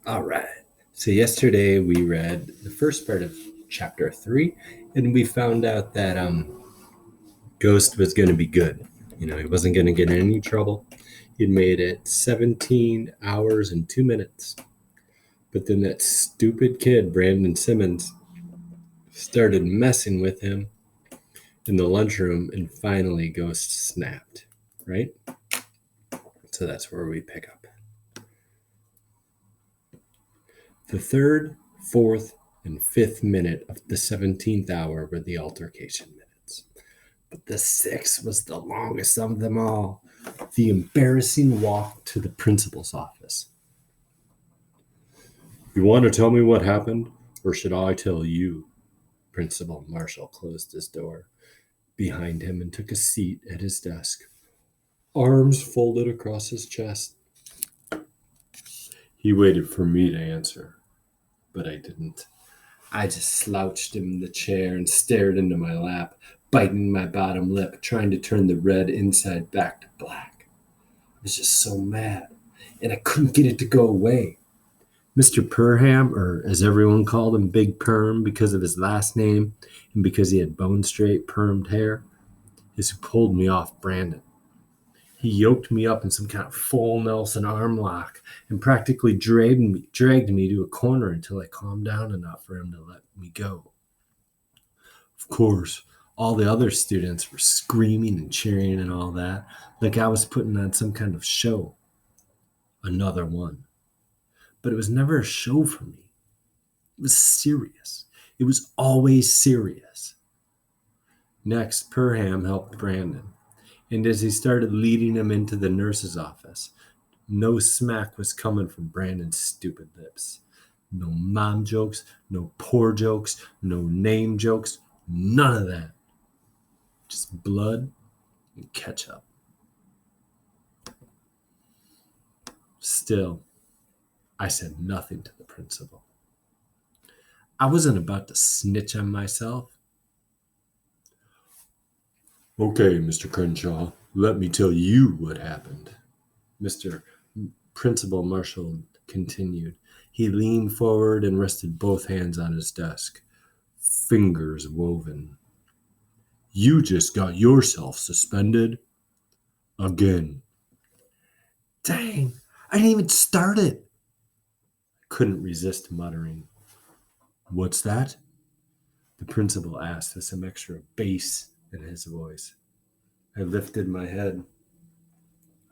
All right. So yesterday we read the first part of chapter 3, and we found out that Ghost was going to be good. He wasn't going to get in any trouble. He'd made it 17 hours and 2 minutes. But then that stupid kid, Brandon Simmons, started messing with him in the lunchroom, and finally Ghost snapped, right? So that's where we pick up. The third, fourth, and fifth minute of the 17th hour were the altercation minutes. But the sixth was the longest of them all. The embarrassing walk to the principal's office. You want to tell me what happened, or should I tell you? Principal Marshall closed his door behind him and took a seat at his desk, arms folded across his chest. He waited for me to answer, but I didn't. I just slouched in the chair and stared into my lap, biting my bottom lip, trying to turn the red inside back to black. I was just so mad, and I couldn't get it to go away. Mr. Perham, or as everyone called him, Big Perm, because of his last name and because he had bone-straight, permed hair, is who pulled me off Brandon. He yoked me up in some kind of full Nelson arm lock and practically dragged me to a corner until I calmed down enough for him to let me go. Of course, all the other students were screaming and cheering and all that, like I was putting on some kind of show. Another one. But it was never a show for me. It was serious. It was always serious. Next, Perham helped Brandon, and as he started leading him into the nurse's office, no smack was coming from Brandon's stupid lips. No mom jokes, no poor jokes, no name jokes, none of that. Just blood and ketchup. Still, I said nothing to the principal. I wasn't about to snitch on myself. Okay, Mr. Crenshaw, let me tell you what happened. Mr. Principal Marshall continued. He leaned forward and rested both hands on his desk, fingers woven. You just got yourself suspended again. Dang, I didn't even start it. I couldn't resist muttering. What's that? The principal asked with some extra bass in his voice. I lifted my head.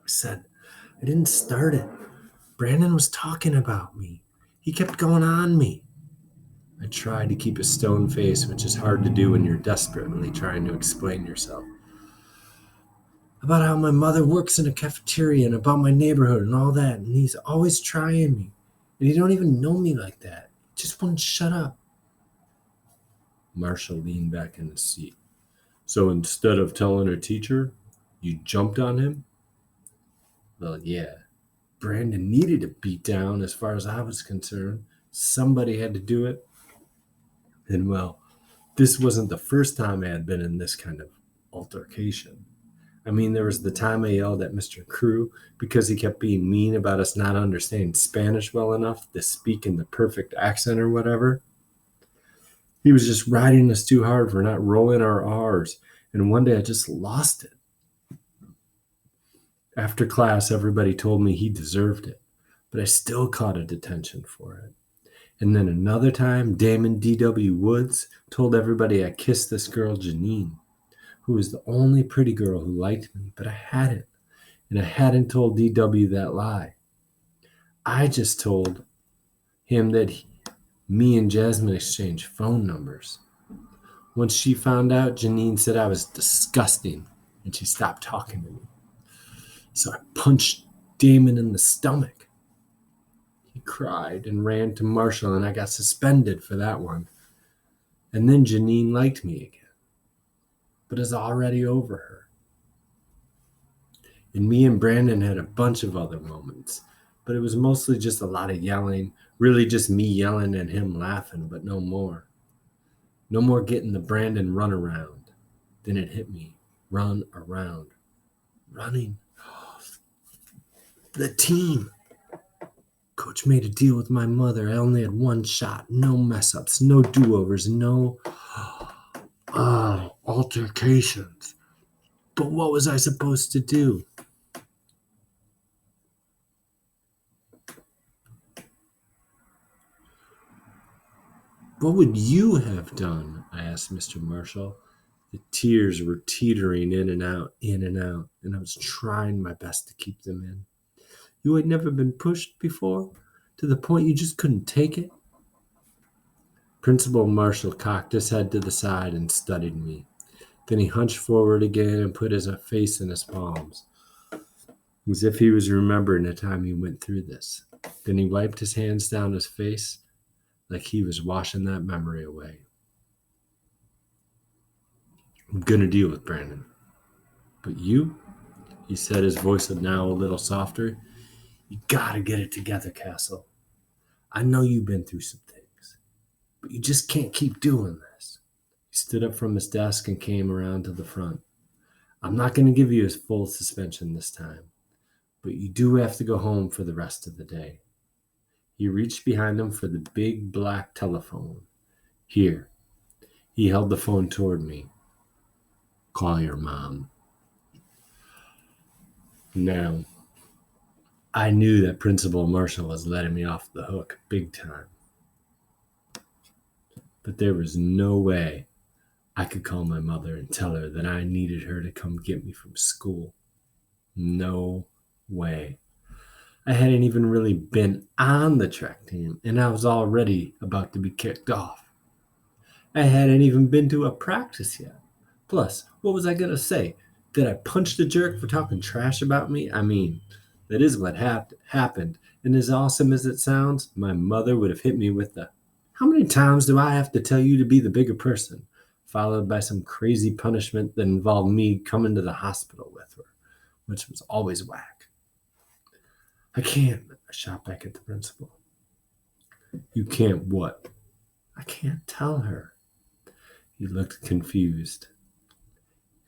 I said, I didn't start it. Brandon was talking about me. He kept going on me. I tried to keep a stone face, which is hard to do when you're desperately trying to explain yourself. About how my mother works in a cafeteria and about my neighborhood and all that, and he's always trying me. And he don't even know me like that. He just wouldn't shut up. Marshall leaned back in his seat. So instead of telling her teacher, you jumped on him? Well, yeah. Brandon needed a beat down as far as I was concerned. Somebody had to do it. And well, this wasn't the first time I had been in this kind of altercation. I mean, there was the time I yelled at Mr. Crew because he kept being mean about us not understanding Spanish well enough to speak in the perfect accent or whatever. He was just riding us too hard for not rolling our R's, and one day I just lost it. After class, everybody told me he deserved it, but I still caught a detention for it. And then another time, Damon D.W. Woods told everybody I kissed this girl, Janine, who was the only pretty girl who liked me, but I hadn't. And I hadn't told D.W. that lie. I just told him that me and Jasmine exchanged phone numbers. Once she found out, Janine said I was disgusting, and she stopped talking to me. So I punched Damon in the stomach. He cried and ran to Marshall, and I got suspended for that one. And then Janine liked me again, but it's already over her. And me and Brandon had a bunch of other moments, but it was mostly just a lot of yelling, really just me yelling and him laughing, but no more. No more getting the Brandon runaround. Then it hit me. Run around. Running. The team. Coach made a deal with my mother. I only had one shot. No mess-ups, no do-overs, no altercations. But what was I supposed to do? What would you have done? I asked Mr. Marshall. The tears were teetering in and out, and I was trying my best to keep them in. You had never been pushed before? To the point you just couldn't take it? Principal Marshall cocked his head to the side and studied me. Then he hunched forward again and put his face in his palms, as if he was remembering the time he went through this. Then he wiped his hands down his face like he was washing that memory away. I'm going to deal with Brandon. But you, he said, his voice now a little softer, you got to get it together, Castle. I know you've been through some things, but you just can't keep doing this. He stood up from his desk and came around to the front. I'm not going to give you a full suspension this time, but you do have to go home for the rest of the day. He reached behind him for the big black telephone. Here. He held the phone toward me. Call your mom. Now, I knew that Principal Marshall was letting me off the hook big time. But there was no way I could call my mother and tell her that I needed her to come get me from school. No way. I hadn't even really been on the track team, and I was already about to be kicked off. I hadn't even been to a practice yet. Plus, what was I going to say? That I punched a jerk for talking trash about me? I mean, that is what happened. And as awesome as it sounds, my mother would have hit me with the, how many times do I have to tell you to be the bigger person? Followed by some crazy punishment that involved me coming to the hospital with her, which was always whack. I can't, I shot back at the principal. You can't what? I can't tell her. He looked confused.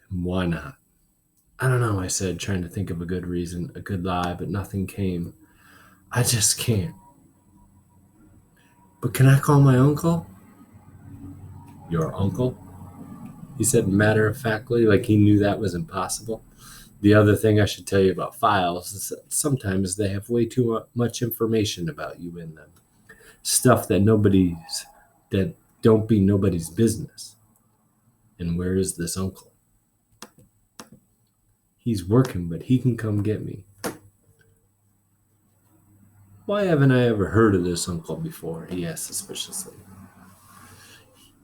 And why not? I don't know, I said, trying to think of a good reason, a good lie, but nothing came. I just can't. But can I call my uncle? Your uncle? He said matter-of-factly, like he knew that was impossible. The other thing I should tell you about files is that sometimes they have way too much information about you in them. Stuff that don't be nobody's business. And where is this uncle? He's working, but he can come get me. Why haven't I ever heard of this uncle before? He asked suspiciously.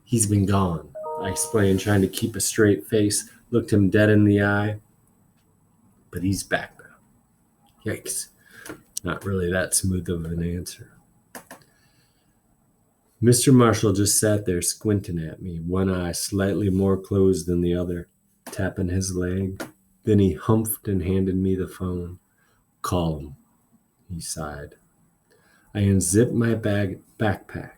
He's been gone, I explained, trying to keep a straight face, looked him dead in the eye. But he's back now. Yikes. Not really that smooth of an answer. Mr. Marshall just sat there squinting at me, one eye slightly more closed than the other, tapping his leg. Then he humphed and handed me the phone. Call him, he sighed. I unzipped my backpack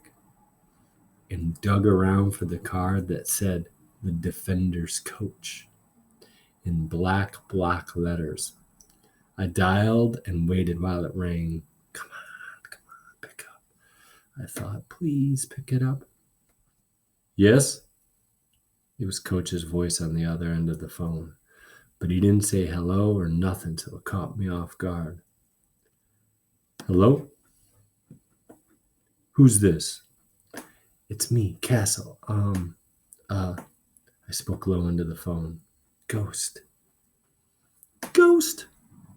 and dug around for the card that said the Defenders Coach in black block letters. I dialed and waited while it rang. Come on, pick up. I thought, please pick it up. Yes? It was Coach's voice on the other end of the phone, but he didn't say hello or nothing till it caught me off guard. Hello? Who's this? It's me, Castle. I spoke low into the phone. Ghost. Ghost?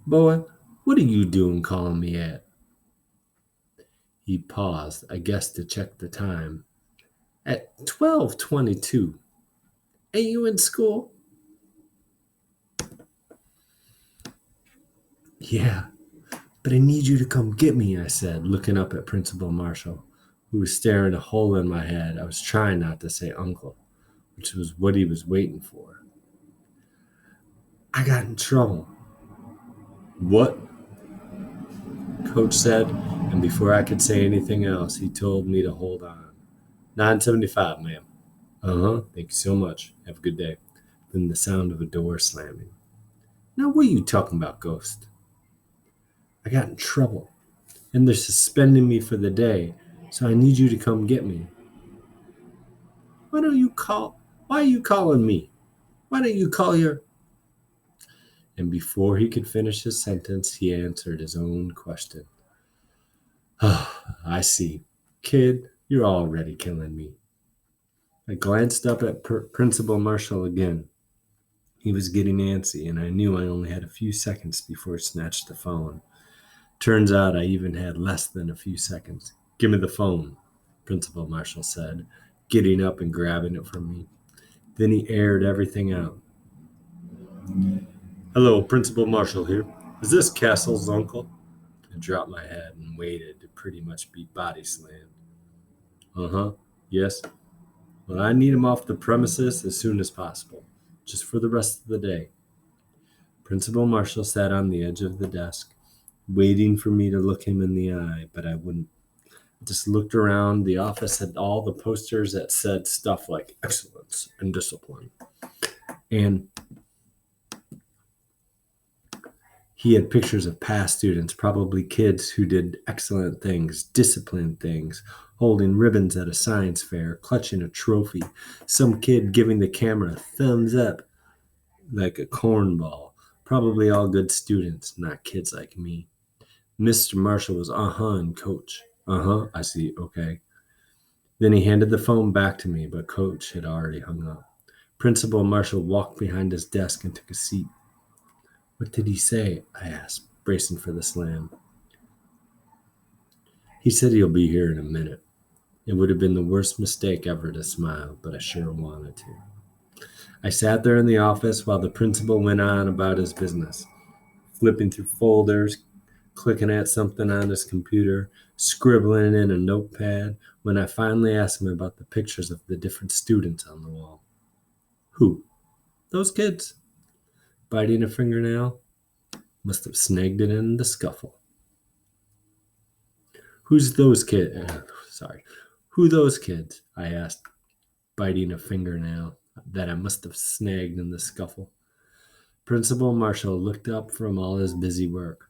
Boy, what are you doing calling me at? He paused, I guess to check the time. At 12:22. Ain't you in school? Yeah, but I need you to come get me, I said, looking up at Principal Marshall, who was staring a hole in my head. I was trying not to say uncle, which was what he was waiting for. I got in trouble. What? Coach said, and before I could say anything else, he told me to hold on. 975, ma'am. Uh-huh, thank you so much. Have a good day. Then the sound of a door slamming. Now, what are you talking about, Ghost? I got in trouble. and they're suspending me for the day, so I need you to come get me. Why don't you call? Why are you calling me? Why don't you call your... And before he could finish his sentence, he answered his own question. Oh, I see. Kid, you're already killing me. I glanced up at Principal Marshall again. He was getting antsy, and I knew I only had a few seconds before he snatched the phone. Turns out I even had less than a few seconds. Give me the phone, Principal Marshall said, getting up and grabbing it from me. Then he aired everything out. Hello, Principal Marshall here. Is this Castle's uncle? I dropped my head and waited to pretty much be body slammed. Uh-huh, yes. Well, I need him off the premises as soon as possible, just for the rest of the day. Principal Marshall sat on the edge of the desk, waiting for me to look him in the eye, but I wouldn't. I just looked around. The office had all the posters that said stuff like excellence and discipline. And he had pictures of past students, probably kids who did excellent things, disciplined things, holding ribbons at a science fair, clutching a trophy, some kid giving the camera a thumbs up like a cornball. Probably all good students, not kids like me. Mr. Marshall was and Coach. I see, okay. Then he handed the phone back to me, but Coach had already hung up. Principal Marshall walked behind his desk and took a seat. What did he say? I asked, bracing for the slam. He said he'll be here in a minute. It would have been the worst mistake ever to smile, but I sure wanted to. I sat there in the office while the principal went on about his business, flipping through folders, clicking at something on his computer, scribbling in a notepad, when I finally asked him about the pictures of the different students on the wall. Who? Those kids. Biting a fingernail? Must have snagged it in the scuffle. Who's those kids? Who those kids? I asked, biting a fingernail that I must have snagged in the scuffle. Principal Marshall looked up from all his busy work.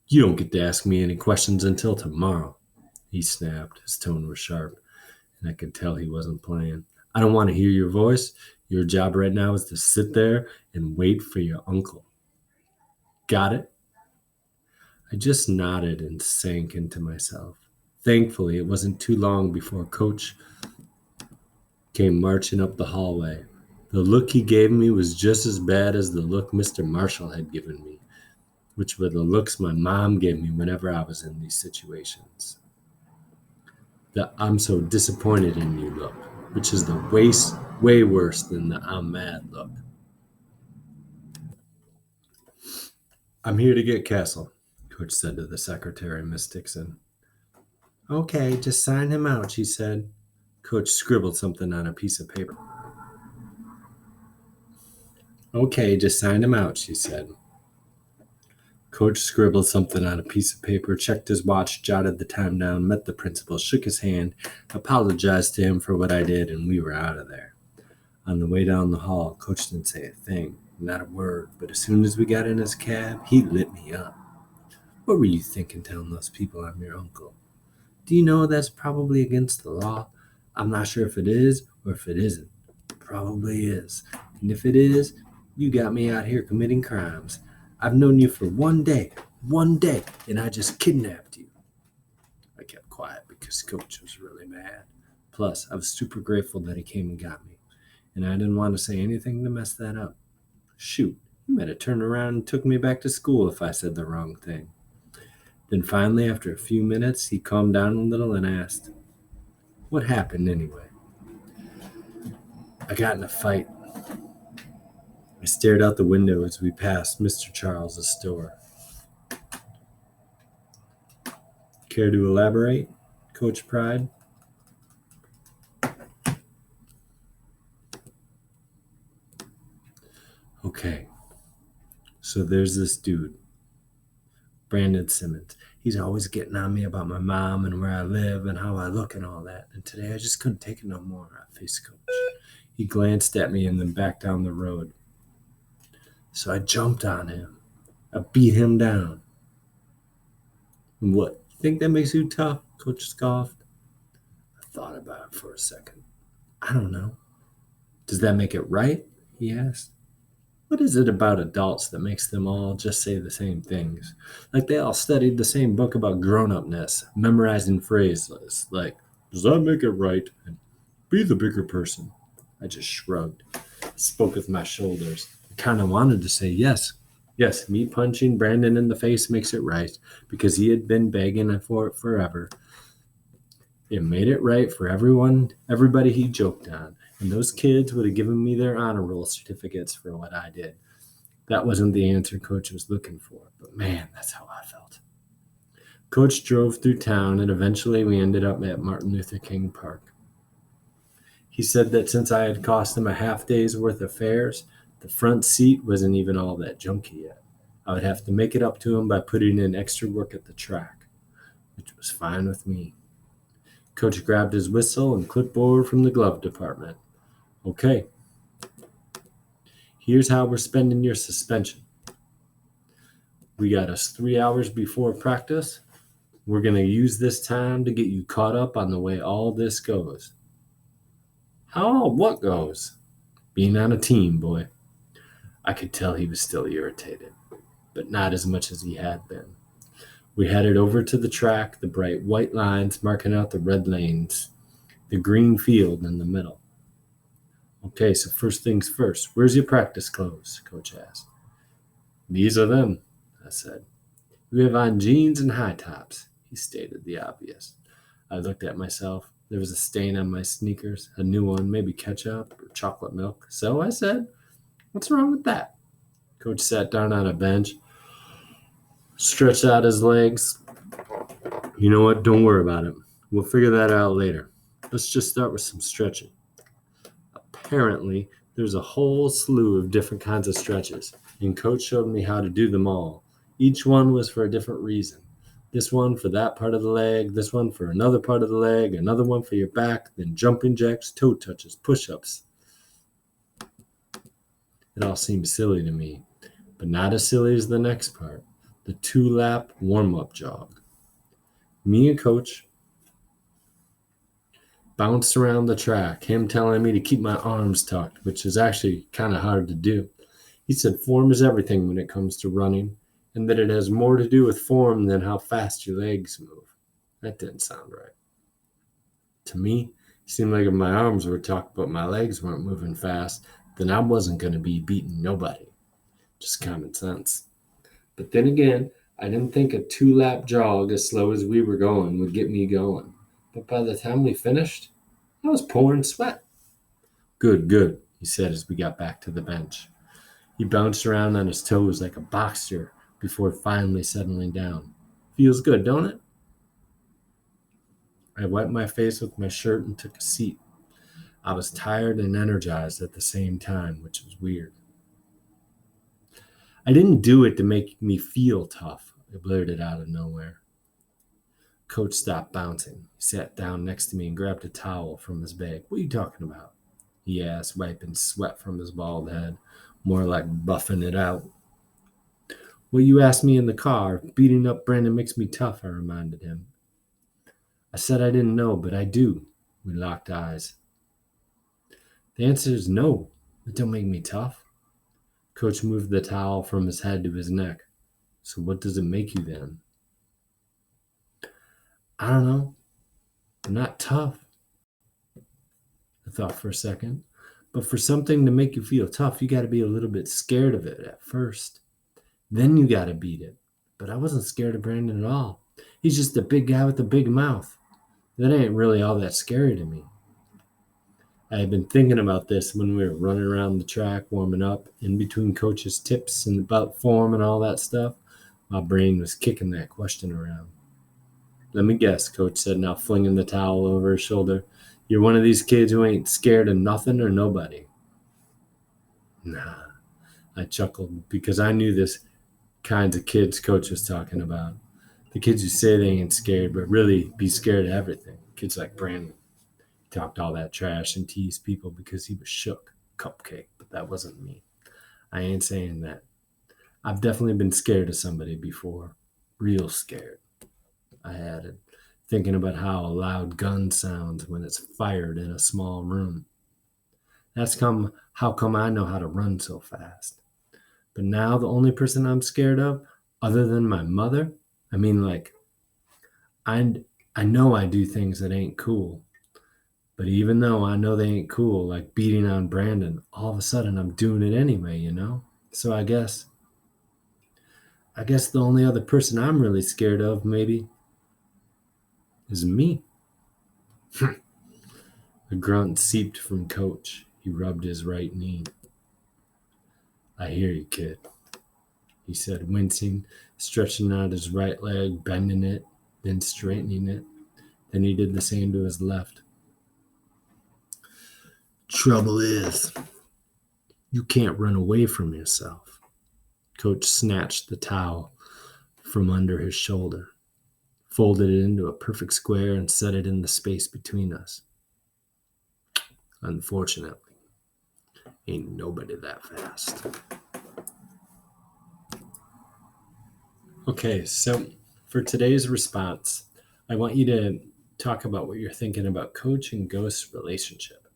You don't get to ask me any questions until tomorrow, he snapped. His tone was sharp, and I could tell he wasn't playing. I don't want to hear your voice. Your job right now is to sit there and wait for your uncle. Got it? I just nodded and sank into myself. Thankfully, it wasn't too long before Coach came marching up the hallway. The look he gave me was just as bad as the look Mr. Marshall had given me, which were the looks my mom gave me whenever I was in these situations. The I'm so disappointed in you look, which is the way worse than the I'm mad look. I'm here to get Castle, Coach said to the secretary, Miss Dixon. Okay, just sign him out, she said. Coach scribbled something on a piece of paper. Okay, just sign him out, she said. Coach scribbled something on a piece of paper, checked his watch, jotted the time down, met the principal, shook his hand, apologized to him for what I did, and we were out of there. On the way down the hall, Coach didn't say a thing, not a word, but as soon as we got in his cab, he lit me up. What were you thinking telling those people I'm your uncle? Do you know that's probably against the law? I'm not sure if it is or if it isn't. It probably is. And if it is, you got me out here committing crimes. I've known you for one day, and I just kidnapped you. I kept quiet because Coach was really mad. Plus, I was super grateful that he came and got me, and I didn't want to say anything to mess that up. Shoot, he might have turned around and took me back to school if I said the wrong thing. Then finally, after a few minutes, he calmed down a little and asked, what happened anyway? I got in a fight. I stared out the window as we passed Mr. Charles's store. Care to elaborate? Coach pried. Okay, so there's this dude, Brandon Simmons. He's always getting on me about my mom and where I live and how I look and all that. And today I just couldn't take it no more. I faced Coach. He glanced at me and then back down the road. So I jumped on him. I beat him down. And what, you think that makes you tough? Coach scoffed. I thought about it for a second. I don't know. Does that make it right? He asked. What is it about adults that makes them all just say the same things? Like they all studied the same book about grown upness, memorizing phrases like, does that make it right? And be the bigger person. I just shrugged, spoke with my shoulders. I kind of wanted to say yes. Yes, me punching Brandon in the face makes it right because he had been begging for it forever. It made it right for everybody he joked on, and those kids would have given me their honor roll certificates for what I did. That wasn't the answer Coach was looking for, but man, that's how I felt. Coach drove through town, and eventually we ended up at Martin Luther King Park. He said that since I had cost him a half day's worth of fares, the front seat wasn't even all that junky yet. I would have to make it up to him by putting in extra work at the track, which was fine with me. Coach grabbed his whistle and clipboard from the glove department. Okay, here's how we're spending your suspension. We got us 3 hours before practice. We're going to use this time to get you caught up on the way all this goes. How? What goes? Being on a team, boy. I could tell he was still irritated, but not as much as he had been. We headed over to the track, the bright white lines marking out the red lanes, the green field in the middle. Okay, so first things first, where's your practice clothes? Coach asked. These are them, I said. You have on jeans and high tops, he stated the obvious. I looked at myself. There was a stain on my sneakers, a new one, maybe ketchup or chocolate milk. So I said, what's wrong with that? Coach sat down on a bench, stretched out his legs. You know what? Don't worry about it. We'll figure that out later. Let's just start with some stretching. Apparently, there's a whole slew of different kinds of stretches, and Coach showed me how to do them all. Each one was for a different reason. This one for that part of the leg, this one for another part of the leg, another one for your back, then jumping jacks, toe touches, push-ups. It all seemed silly to me, but not as silly as the next part, the 2-lap warm-up jog. Me and Coach bounced around the track, him telling me to keep my arms tucked, which is actually kind of hard to do. He said form is everything when it comes to running, and that it has more to do with form than how fast your legs move. That didn't sound right. To me, it seemed like if my arms were tucked but my legs weren't moving fast, then I wasn't going to be beating nobody. Just common sense. But then again, I didn't think a 2-lap jog as slow as we were going would get me going. But by the time we finished, I was pouring sweat. Good, good, he said as we got back to the bench. He bounced around on his toes like a boxer before finally settling down. Feels good, don't it? I wiped my face with my shirt and took a seat. I was tired and energized at the same time, which was weird. I didn't do it to make me feel tough, I blurted out of nowhere. Coach stopped bouncing. He sat down next to me and grabbed a towel from his bag. What are you talking about? He asked, wiping sweat from his bald head, more like buffing it out. Well, you asked me in the car. Beating up Brandon makes me tough, I reminded him. I said I didn't know, but I do. We locked eyes. The answer is no. It don't make me tough. Coach moved the towel from his head to his neck. So what does it make you then? I don't know. I'm not tough. I thought for a second. But for something to make you feel tough, you got to be a little bit scared of it at first. Then you got to beat it. But I wasn't scared of Brandon at all. He's just a big guy with a big mouth. That ain't really all that scary to me. I had been thinking about this when we were running around the track, warming up, in between Coach's tips and about form and all that stuff. My brain was kicking that question around. Let me guess, Coach said, now flinging the towel over his shoulder. You're one of these kids who ain't scared of nothing or nobody. Nah, I chuckled because I knew this kinds of kids Coach was talking about. The kids who say they ain't scared, but really be scared of everything. Kids like Brandon. He talked all that trash and teased people because he was shook. Cupcake, but that wasn't me. I ain't saying that. I've definitely been scared of somebody before. Real scared. I added, thinking about how a loud gun sounds when it's fired in a small room. How come I know how to run so fast. But now the only person I'm scared of, other than my mother, I mean, like, I, I know I do things that ain't cool. But even though I know they ain't cool, like beating on Brandon, all of a sudden I'm doing it anyway, you know? So I guess the only other person I'm really scared of, maybe, is me. A grunt seeped from Coach. He rubbed his right knee. I hear you, kid, he said, wincing, stretching out his right leg, bending it, then straightening it. Then he did the same to his left. Trouble is, you can't run away from yourself. Coach snatched the towel from under his shoulder, folded it into a perfect square, and set it in the space between us. Unfortunately, ain't nobody that fast. Okay, so for today's response, I want you to talk about what you're thinking about Coach and Ghost's relationship.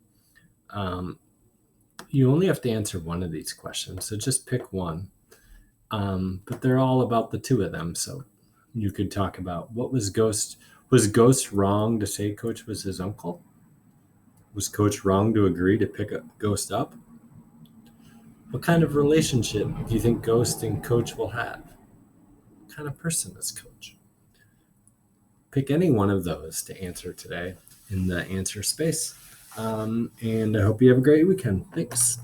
You only have to answer one of these questions, so just pick one. But they're all about the two of them, so you could talk about what was Ghost. Was Ghost wrong to say Coach was his uncle? Was Coach wrong to agree to pick Ghost up? What kind of relationship do you think Ghost and Coach will have? What kind of person is Coach? Pick any one of those to answer today in the answer space. And I hope you have a great weekend. Thanks.